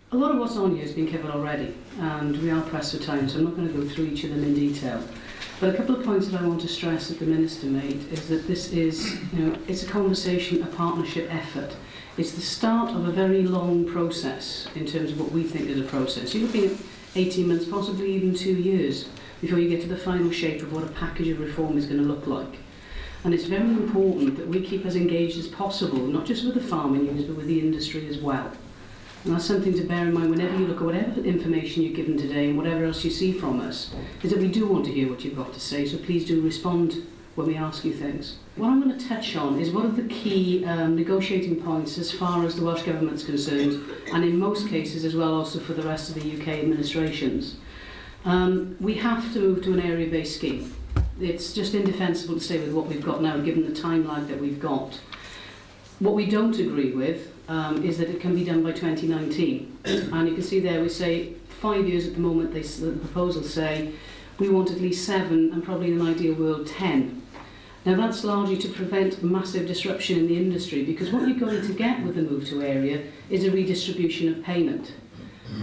A lot of what's on here has been covered already, and we are pressed for time, so I'm not going to go through each of them in detail. But a couple of points that I want to stress that the Minister made is that this is, it's a conversation, a partnership effort. It's the start of a very long process in terms of what we think is a process. You're looking at 18 months, possibly even 2 years, before you get to the final shape of what a package of reform is going to look like. And it's very important that we keep as engaged as possible, not just with the farming unions, but with the industry as well. And that's something to bear in mind whenever you look at whatever information you're given today and whatever else you see from us, is that we do want to hear what you've got to say, so please do respond when we ask you things. What I'm going to touch on is what are the key negotiating points as far as the Welsh Government's concerned, and in most cases as well also for the rest of the UK administrations. We have to move to an area-based scheme. It's just indefensible to stay with what we've got now, given the time lag that we've got. What we don't agree with is that it can be done by 2019. And you can see there we say 5 years at the moment. The proposals say we want at least 7 and probably in an ideal world 10. Now that's largely to prevent massive disruption in the industry, because what you're going to get with the move to area is a redistribution of payment.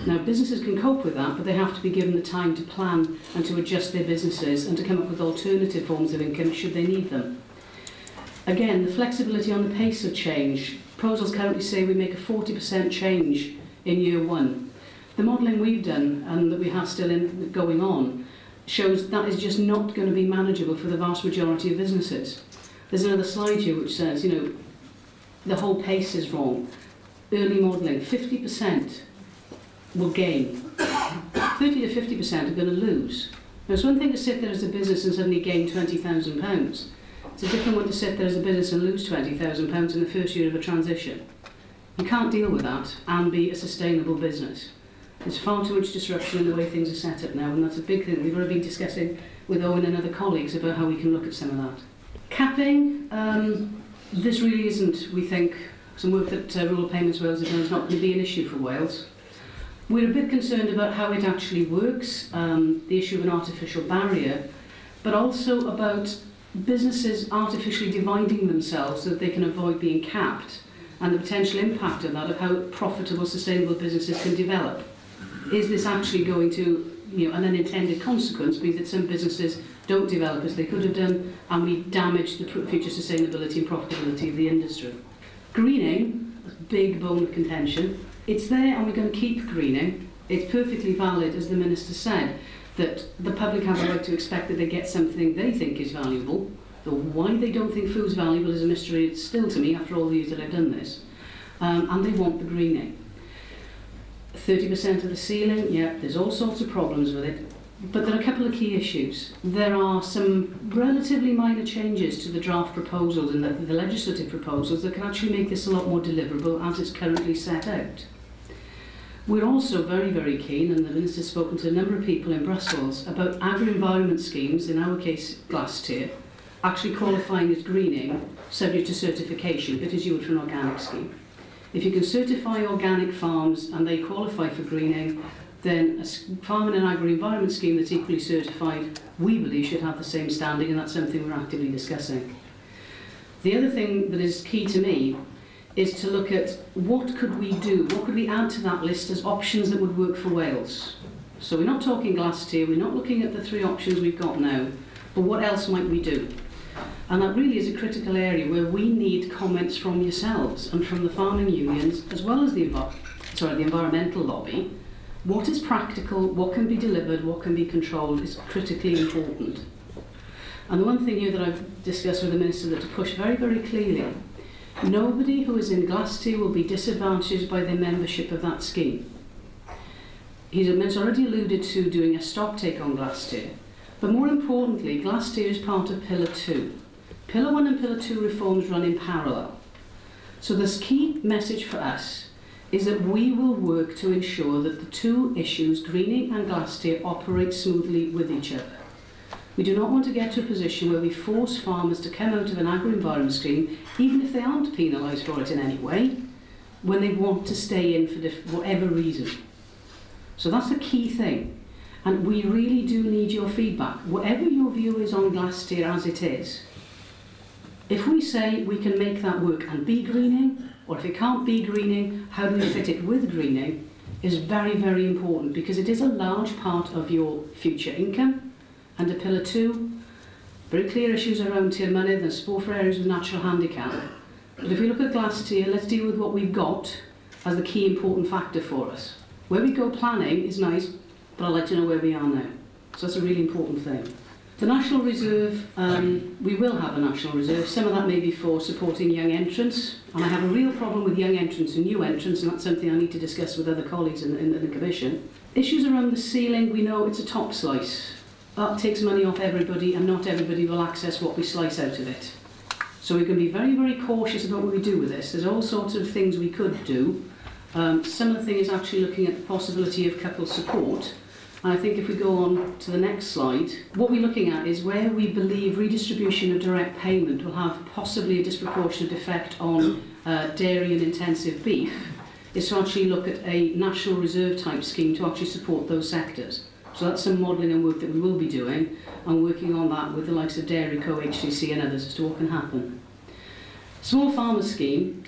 Now businesses can cope with that, but they have to be given the time to plan and to adjust their businesses and to come up with alternative forms of income should they need them. Again, the flexibility on the pace of change. Proposals currently say we make a 40% change in year 1. The modelling we've done and that we have still going on shows that is just not going to be manageable for the vast majority of businesses. There's another slide here which says, the whole pace is wrong. Early modelling, 50% will gain. 30 to 50% are going to lose. Now, it's one thing to sit there as a business and suddenly gain £20,000. It's a different one to sit there as a business and lose £20,000 in the first year of a transition. You can't deal with that and be a sustainable business. There's far too much disruption in the way things are set up now, and that's a big thing. We've already been discussing with Owen and other colleagues about how we can look at some of that. Capping, this really isn't, we think, some work that Rural Payments Wales have done is not going to be an issue for Wales. We're a bit concerned about how it actually works, the issue of an artificial barrier, but also about businesses artificially dividing themselves so that they can avoid being capped, and the potential impact of that, of how profitable, sustainable businesses can develop. Is this actually going to, an unintended consequence, be that some businesses don't develop as they could have done, and we damage the future sustainability and profitability of the industry? Greening, a big bone of contention. It's there and we're going to keep greening. It's perfectly valid, as the Minister said, that the public have a right to expect that they get something they think is valuable. Though why they don't think food's valuable is a mystery. It's still to me after all the years that I've done this. And they want the greening. 30% of the ceiling, yeah, there's all sorts of problems with it. But there are a couple of key issues. There are some relatively minor changes to the draft proposals and the legislative proposals that can actually make this a lot more deliverable as it's currently set out. We're also very, very keen, and the Minister's spoken to a number of people in Brussels, about agri-environment schemes, in our case glass tier, actually qualifying as greening subject to certification, but as you would for an organic scheme. If you can certify organic farms and they qualify for greening, then a farm and an agri-environment scheme that's equally certified, we believe, should have the same standing, and that's something we're actively discussing. The other thing that is key to me is to look at what could we do, what could we add to that list as options that would work for Wales. So we're not talking glass tier, we're not looking at the 3 options we've got now, but what else might we do? And that really is a critical area where we need comments from yourselves and from the farming unions, as well as the environmental lobby. What is practical, what can be delivered, what can be controlled is critically important. And the one thing here that I've discussed with the Minister that to push very, very clearly, nobody who is in glass tier will be disadvantaged by their membership of that scheme. He's already alluded to doing a stock take on glass tier, but more importantly, glass tier is part of Pillar 2. Pillar 1 and Pillar 2 reforms run in parallel. So this key message for us is that we will work to ensure that the 2 issues, greening and glass tier, operate smoothly with each other. We do not want to get to a position where we force farmers to come out of an agri-environment scheme, even if they aren't penalised for it in any way, when they want to stay in for whatever reason. So that's the key thing. And we really do need your feedback. Whatever your view is on glass tier as it is, if we say we can make that work and be greening, or if it can't be greening, how do we fit it with greening? is very, very important because it is a large part of your future income. Under Pillar 2, very clear issues around tier money and support for areas with natural handicap. But if we look at glass tier, let's deal with what we've got as the key important factor for us. Where we go planning is nice, but I'd like to know where we are now. So that's a really important thing. The National Reserve, we will have a National Reserve. Some of that may be for supporting young entrants, and I have a real problem with young entrants and new entrants, and that's something I need to discuss with other colleagues in the Commission. Issues around the ceiling, we know it's a top slice. That takes money off everybody, and not everybody will access what we slice out of it. So we can be very, very cautious about what we do with this. There's all sorts of things we could do. Some of the thing is actually looking at the possibility of couple support. And I think if we go on to the next slide, what we're looking at is where we believe redistribution of direct payment will have possibly a disproportionate effect on dairy and intensive beef, is to actually look at a national reserve type scheme to actually support those sectors. So that's some modelling and work that we will be doing, and working on that with the likes of Dairy Co, HCC and others as to what can happen. Small farmer scheme,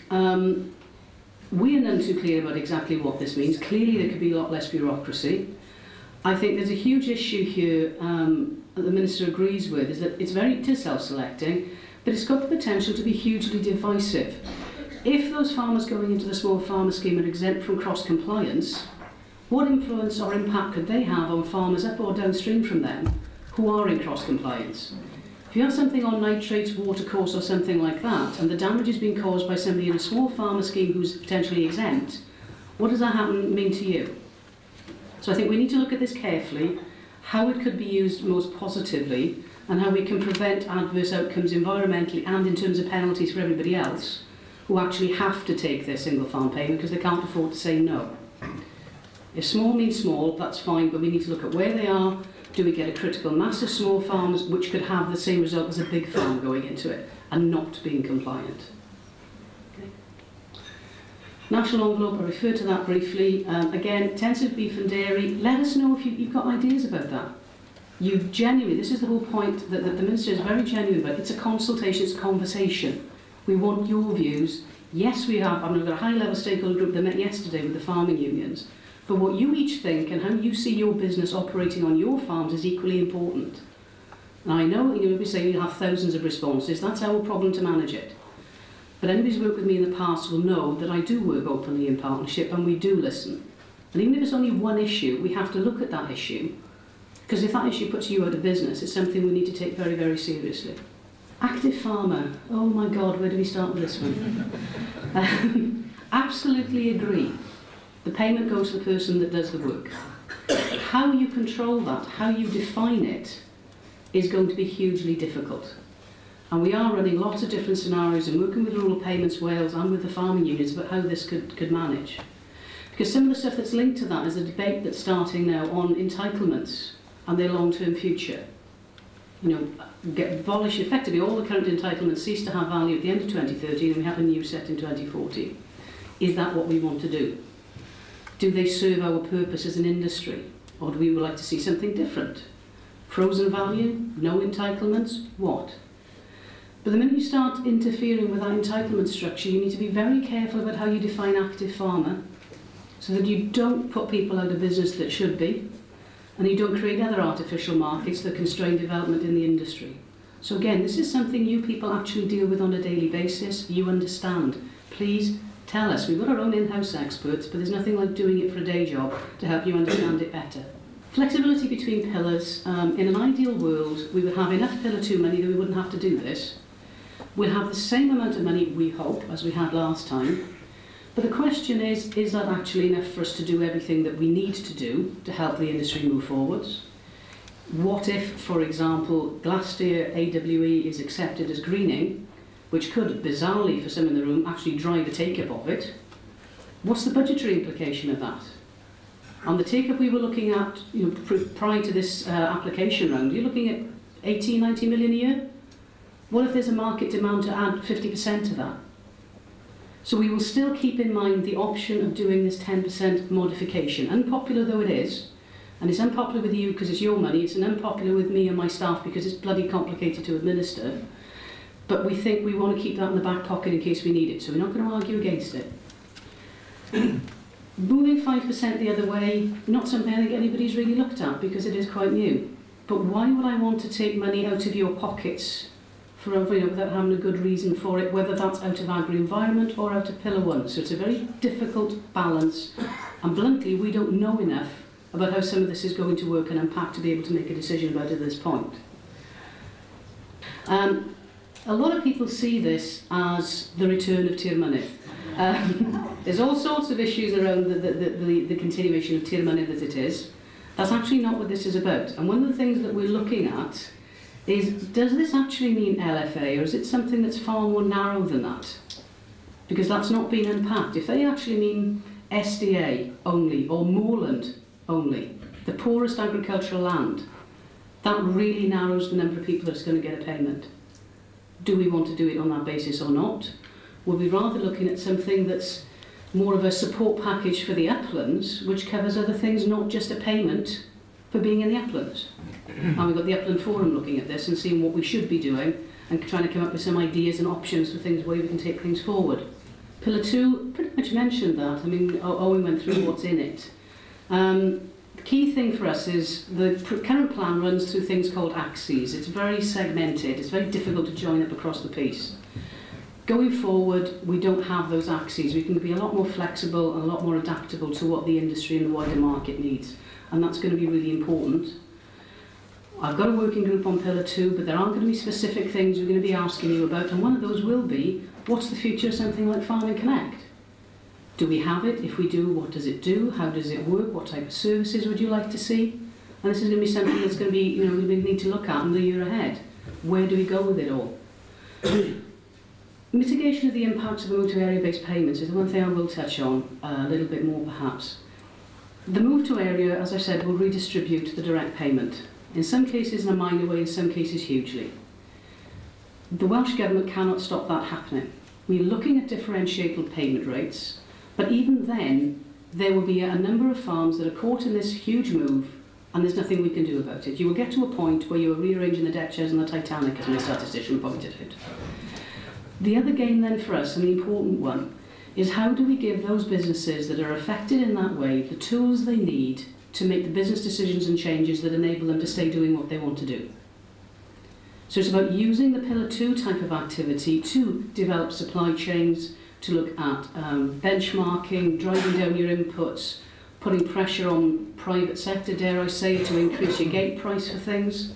we are none too clear about exactly what this means. Clearly there could be a lot less bureaucracy. I think there's a huge issue here that the Minister agrees with, is that it is self-selecting, but it's got the potential to be hugely divisive. If those farmers going into the small farmer scheme are exempt from cross-compliance, what influence or impact could they have on farmers up or downstream from them who are in cross-compliance? If you have something on nitrates, watercourse or something like that, and the damage is being caused by somebody in a small farmer scheme who's potentially exempt, what does that mean to you? So I think we need to look at this carefully, how it could be used most positively, and how we can prevent adverse outcomes environmentally and in terms of penalties for everybody else who actually have to take their single farm payment because they can't afford to say no. If small means small, that's fine, but we need to look at where they are. Do we get a critical mass of small farms which could have the same result as a big farm going into it and not being compliant? Okay. National envelope, I referred to that briefly. Again, intensive beef and dairy, let us know if you've got ideas about that. You've genuinely, this is the whole point that the Minister is very genuine about. It's a consultation, it's a conversation. We want your views. Yes, we have, we've got a high-level stakeholder group that met yesterday with the farming unions. But what you each think and how you see your business operating on your farms is equally important. Now I know you'll be saying you have thousands of responses, that's our problem to manage it. But anybody who's worked with me in the past will know that I do work openly in partnership and we do listen. And even if it's only one issue, we have to look at that issue. Because if that issue puts you out of business, it's something we need to take very, very seriously. Active farmer, oh my God, where do we start with this one? Absolutely agree. The payment goes to the person that does the work. How you control that, how you define it, is going to be hugely difficult. And we are running lots of different scenarios and working with Rural Payments Wales and with the farming unions about how this could manage. Because some of the stuff that's linked to that is a debate that's starting now on entitlements and their long-term future. You know, abolish effectively all the current entitlements, cease to have value at the end of 2013, and we have a new set in 2040. Is that what we want to do? Do they serve our purpose as an industry? Or do we would like to see something different? Frozen value? No entitlements? What? But the minute you start interfering with that entitlement structure, you need to be very careful about how you define active farmer so that you don't put people out of business that should be, and you don't create other artificial markets that constrain development in the industry. So again, this is something you people actually deal with on a daily basis. You understand. Please tell us. We've got our own in-house experts, but there's nothing like doing it for a day job to help you understand it better. Flexibility between pillars. In an ideal world, we would have enough Pillar 2 money that we wouldn't have to do this. We'll have the same amount of money, we hope, as we had last time. But the question is that actually enough for us to do everything that we need to do to help the industry move forwards? What if, for example, glass tier AWE is accepted as greening, which could, bizarrely for some in the room, actually drive a take-up of it? What's the budgetary implication of that? On the take-up we were looking at, prior to this application round, you're looking at 80, 90 million a year? What if there's a market demand to add 50% to that? So we will still keep in mind the option of doing this 10% modification, unpopular though it is, and it's unpopular with you because it's your money, it's unpopular with me and my staff because it's bloody complicated to administer. But we think we want to keep that in the back pocket in case we need it, so we're not going to argue against it. Moving 5% the other way, not something I think anybody's really looked at because it is quite new. But why would I want to take money out of your pockets without having a good reason for it, whether that's out of agri-environment or out of Pillar 1? So it's a very difficult balance, and bluntly, we don't know enough about how some of this is going to work and impact to be able to make a decision about it at this point. A lot of people see this as the return of Tir Mynydd. There's all sorts of issues around the continuation of Tir Mynydd as it is. That's actually not what this is about. And one of the things that we're looking at is, does this actually mean LFA, or is it something that's far more narrow than that? Because that's not been unpacked. If they actually mean SDA only, or moorland only, the poorest agricultural land, that really narrows the number of people that's going to get a payment. Do we want to do it on that basis or not? Would we rather looking at something that's more of a support package for the uplands, which covers other things, not just a payment for being in the uplands? And we've got the Upland Forum looking at this and seeing what we should be doing and trying to come up with some ideas and options for things, where we can take things forward. Pillar 2 pretty much mentioned that. I mean, Owen went through what's in it. The key thing for us is the current plan runs through things called axes. It's very segmented. It's very difficult to join up across the piece. Going forward, we don't have those axes. We can be a lot more flexible and a lot more adaptable to what the industry and the wider market needs. And that's going to be really important. I've got a working group on Pillar 2, but there aren't going to be specific things we're going to be asking you about. And one of those will be, what's the future of something like Farming Connect? Do we have it? If we do, what does it do? How does it work? What type of services would you like to see? And this is going to be something that's going to be, we need to look at in the year ahead. Where do we go with it all? Mitigation of the impacts of the move to area-based payments is the one thing I will touch on a little bit more perhaps. The move to area, as I said, will redistribute the direct payment. In some cases in a minor way, in some cases hugely. The Welsh Government cannot stop that happening. We're looking at differentiated payment rates, but even then, there will be a number of farms that are caught in this huge move, and there's nothing we can do about it. You will get to a point where you are rearranging the deck chairs on the Titanic, as my statistician pointed out. The other game then for us, and the important one, is how do we give those businesses that are affected in that way the tools they need to make the business decisions and changes that enable them to stay doing what they want to do. So it's about using the Pillar 2 type of activity to develop supply chains, to look at benchmarking, driving down your inputs, putting pressure on private sector, dare I say, to increase your gate price for things,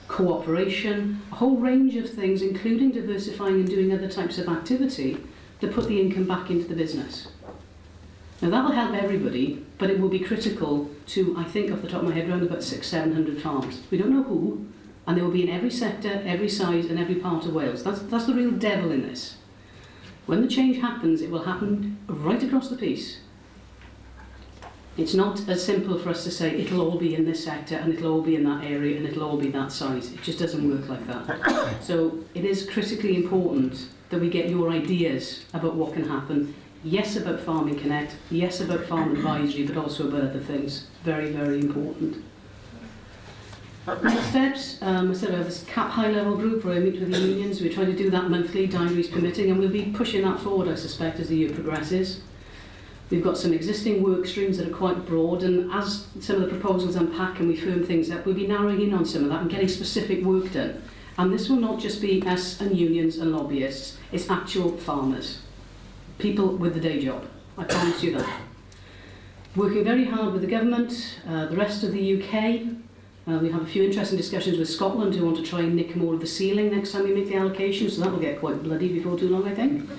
cooperation, a whole range of things, including diversifying and doing other types of activity that put the income back into the business. Now that will help everybody, but it will be critical to, I think off the top of my head, around about 600-700 farms. We don't know who, and they will be in every sector, every size and every part of Wales. That's the real devil in this. When the change happens, it will happen right across the piece. It's not as simple for us to say it'll all be in this sector and it'll all be in that area and it'll all be that size. It just doesn't work like that. So it is critically important that we get your ideas about what can happen. Yes, about Farming Connect, yes, about farm advisory, but also about other things. Very, very important. Next steps, I said we have this CAP high-level group where I meet with the unions. We're trying to do that monthly, diaries permitting, and we'll be pushing that forward, I suspect, as the year progresses. We've got some existing work streams that are quite broad, and as some of the proposals unpack and we firm things up, we'll be narrowing in on some of that and getting specific work done. And this will not just be us and unions and lobbyists, it's actual farmers. People with the day job, I promise you that. Working very hard with the government, the rest of the UK. We have a few interesting discussions with Scotland who want to try and nick more of the ceiling next time we make the allocation, so that will get quite bloody before too long, I think.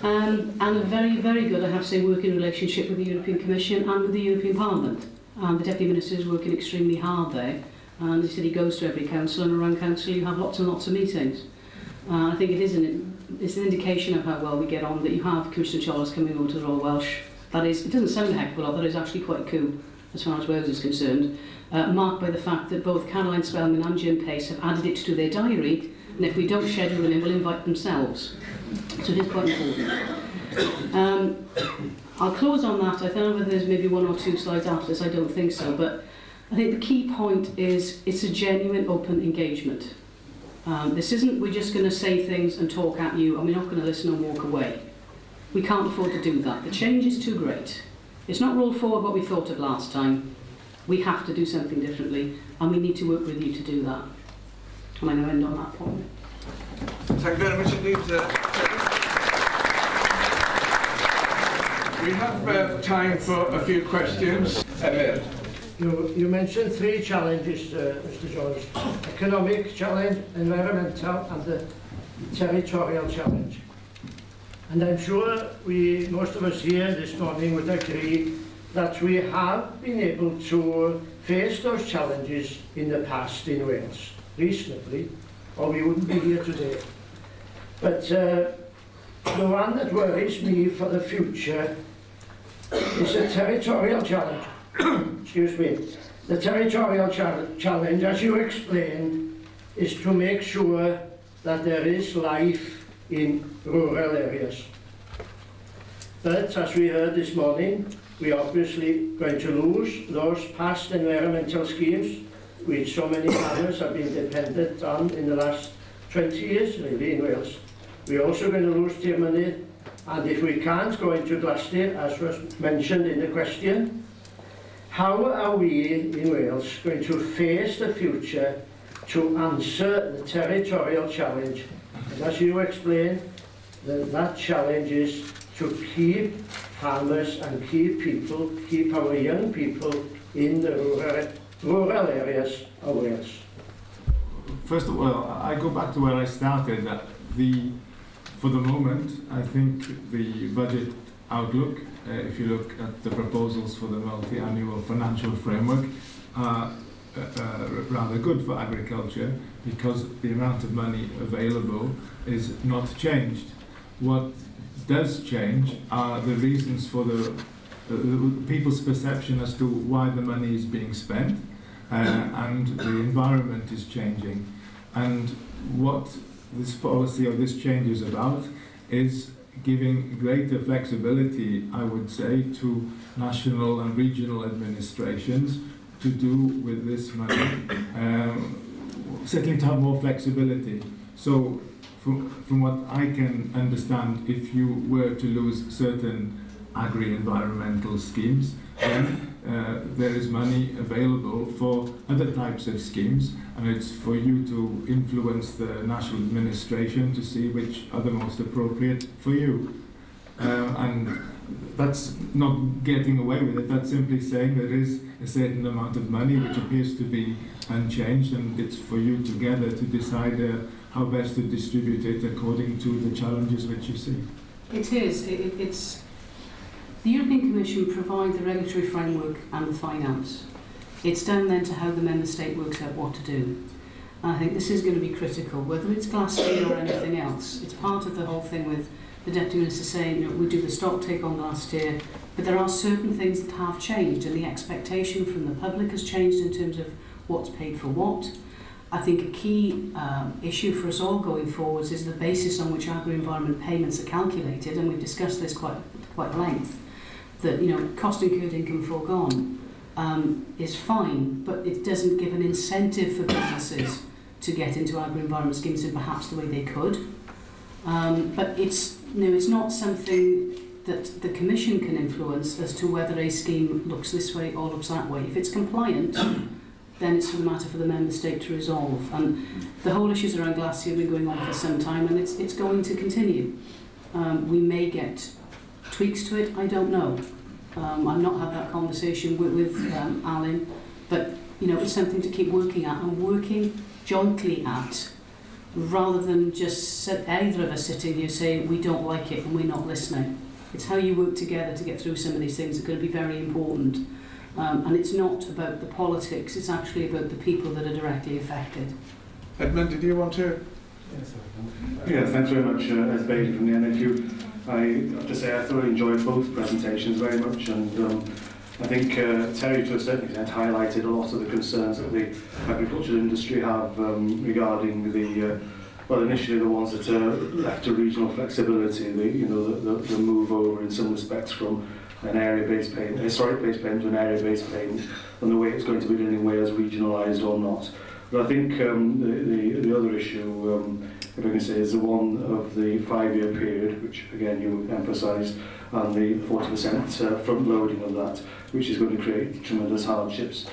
And a very, very good, I have to say, working relationship with the European Commission and with the European Parliament. And the Deputy Minister is working extremely hard there. And he said he goes to every council, and around council you have lots and lots of meetings. I think it's an indication of how well we get on that you have Commissioner Charles coming over to the Royal Welsh. That is, it doesn't sound a heck of a lot, that is actually quite a coup as far as Wales is concerned. Marked by the fact that both Caroline Spellman and Jim Pace have added it to their diary, and if we don't schedule them in, we'll invite themselves. So it is quite important. I'll close on that. I don't know whether there's maybe one or two slides after this, I don't think so, but I think the key point is it's a genuine open engagement. This isn't we're just going to say things and talk at you and we're not going to listen and walk away. We can't afford to do that. The change is too great. It's not rolled forward what we thought of last time. We have to do something differently, and we need to work with you to do that. And I'm going to end on that point. Thank you very much indeed. We have time for a few questions. Emil. You mentioned 3 challenges, Mr. Jones: economic challenge, environmental, and the territorial challenge. And I'm sure most of us here this morning would agree that we have been able to face those challenges in the past in Wales, reasonably, or we wouldn't be here today. But the one that worries me for the future is the territorial challenge. Excuse me. The territorial challenge, as you explained, is to make sure that there is life in rural areas. But as we heard this morning, we are obviously going to lose those past environmental schemes which so many farmers have been dependent on in the last 20 years, really, in Wales. We're also going to lose tier money, and if we can't go into Glasgow, as was mentioned in the question, how are we in Wales going to face the future to answer the territorial challenge? And as you explained, that challenge is to keep farmers and keep our young people in the rural areas of Wales. First of all, I go back to where I started. For the moment, I think the budget outlook, if you look at the proposals for the multi-annual financial framework, are rather good for agriculture, because the amount of money available is not changed. What does change are the reasons for the people's perception as to why the money is being spent, and the environment is changing. And what this policy or this change is about is giving greater flexibility, I would say, to national and regional administrations to do with this money, certainly to have more flexibility. So from what I can understand, if you were to lose certain agri-environmental schemes, then there is money available for other types of schemes, and it's for you to influence the national administration to see which are the most appropriate for you. And that's not getting away with it, that's simply saying there is a certain amount of money which appears to be unchanged, and it's for you together to decide how best to distribute it according to the challenges which you see. It is. It's the European Commission provide the regulatory framework and the finance. It's down then to how the member state works out what to do. And I think this is going to be critical, whether it's Glasssteer or anything else. It's part of the whole thing with the Deputy Minister saying, you know, we do the stock take on last year, but there are certain things that have changed, and the expectation from the public has changed in terms of what's paid for what. I think a key issue for us all going forwards is the basis on which agri-environment payments are calculated, and we've discussed this quite length. That, you know, cost incurred, income foregone is fine, but it doesn't give an incentive for businesses to get into agri-environment schemes in perhaps the way they could. But it's not something that the Commission can influence as to whether a scheme looks this way or looks that way. If it's compliant, then it's a matter for the member state to resolve. And the whole issues around Glasssteer have been going on for some time, and it's going to continue. We may get tweaks to it, I don't know. I've not had that conversation with Alan, but you know, it's something to keep working at and working jointly at, rather than just either of us sitting here saying we don't like it and we're not listening. It's how you work together to get through some of these things that are going to be very important. And it's not about the politics, it's actually about the people that are directly affected. Edmund, did you want to? Yes, thanks very much, as Bailey from the NFU. I have to say I thoroughly enjoyed both presentations very much, and I think Terri to a certain extent highlighted a lot of the concerns that the agricultural industry have regarding the, well, initially the ones that are left to regional flexibility, the move over in some respects from an area-based payment, historic-based payment to an area-based payment, and the way it's going to be done in Wales, regionalised or not. But I think the other issue if I can say, is the one of the 5-year period, which again you emphasised, and the 40% front loading of that, which is going to create tremendous hardships.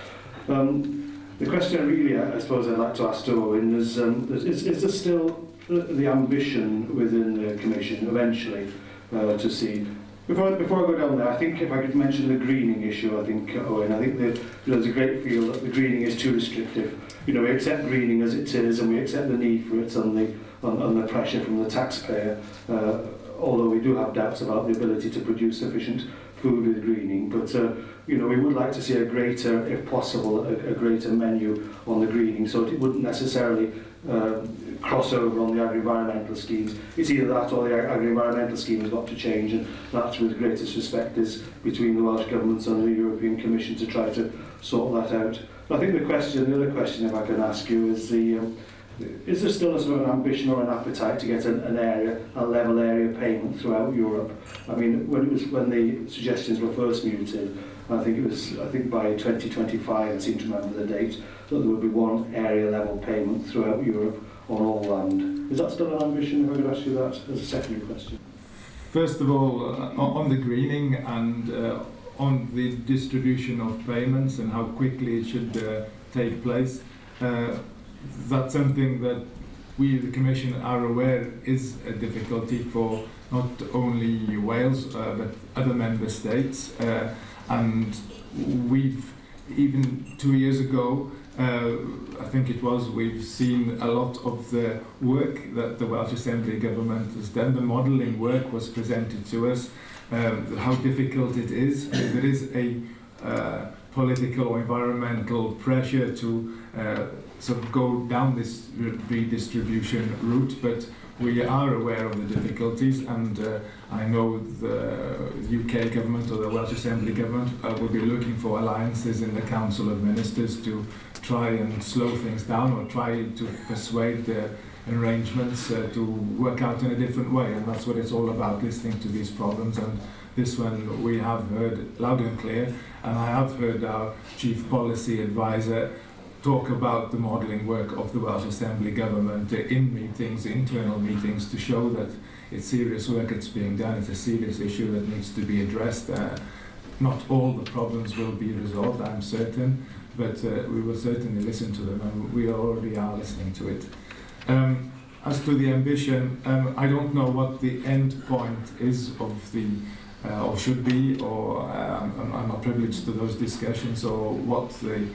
The question really, I suppose I'd like to ask to Owen is there still the ambition within the Commission eventually to see, before I go down there, I think if I could mention the greening issue, I think, Owen, I think that there's a great feel that the greening is too restrictive. You know, we accept greening as it is, and we accept the need for it and the pressure from the taxpayer, although we do have doubts about the ability to produce sufficient food with greening. But you know, we would like to see a greater, if possible, a greater menu on the greening, so it wouldn't necessarily cross over on the agri-environmental schemes. It's either that or the agri-environmental scheme has got to change, and that's with the greatest respect is between the Welsh Government and the European Commission to try to sort that out. I think the other question, if I can ask you, is is there still a sort of an ambition or an appetite to get a level area payment throughout Europe? I mean, when the suggestions were first mooted, I think by 2025, I seem to remember the date, that there would be one area level payment throughout Europe on all land. Is that still an ambition, if I could ask you that as a secondary question? First of all, on the greening and on the distribution of payments and how quickly it should take place, that's something that we, the Commission, are aware is a difficulty for not only Wales but other member states. And we've, even 2 years ago, I think it was, we've seen a lot of the work that the Welsh Assembly Government has done. The modelling work was presented to us, how difficult it is. There is a political or environmental pressure to sort of go down this redistribution route, but we are aware of the difficulties, and I know the UK government or the Welsh Assembly government will be looking for alliances in the Council of Ministers to try and slow things down or try to persuade the arrangements to work out in a different way, and that's what it's all about, listening to these problems. And this one we have heard loud and clear, and I have heard our Chief Policy Advisor talk about the modelling work of the Welsh Assembly Government in meetings, internal meetings, to show that it's serious work that's being done, it's a serious issue that needs to be addressed. Not all the problems will be resolved, I'm certain, but we will certainly listen to them, and we already are listening to it. As to the ambition, I don't know what the end point is of the, or should be, or I'm not privileged to those discussions, or what the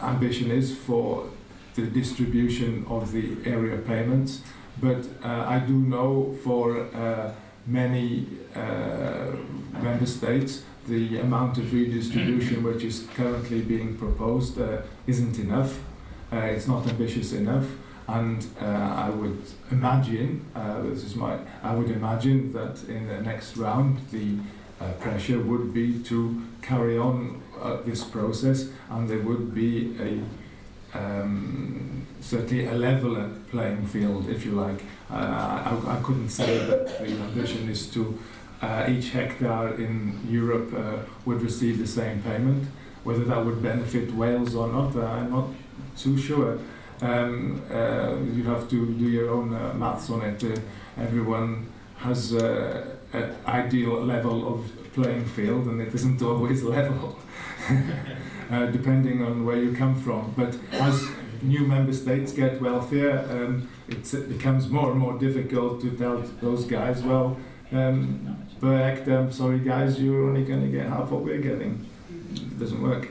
ambition is for the distribution of the area payments, but I do know for many member states the amount of redistribution which is currently being proposed isn't enough. It's not ambitious enough, and I would imagine, I would imagine that in the next round the pressure would be to carry on this process, and there would be certainly a leveler playing field, if you like. I couldn't say that the ambition is to each hectare in Europe would receive the same payment. Whether that would benefit Wales or not, I'm not too sure. You have to do your own maths on it. Everyone has an ideal level of playing field, and it isn't always level, depending on where you come from. But as new member states get wealthier, it becomes more and more difficult to tell those guys, well, per hectare, sorry guys, you're only going to get half what we're getting. It doesn't work.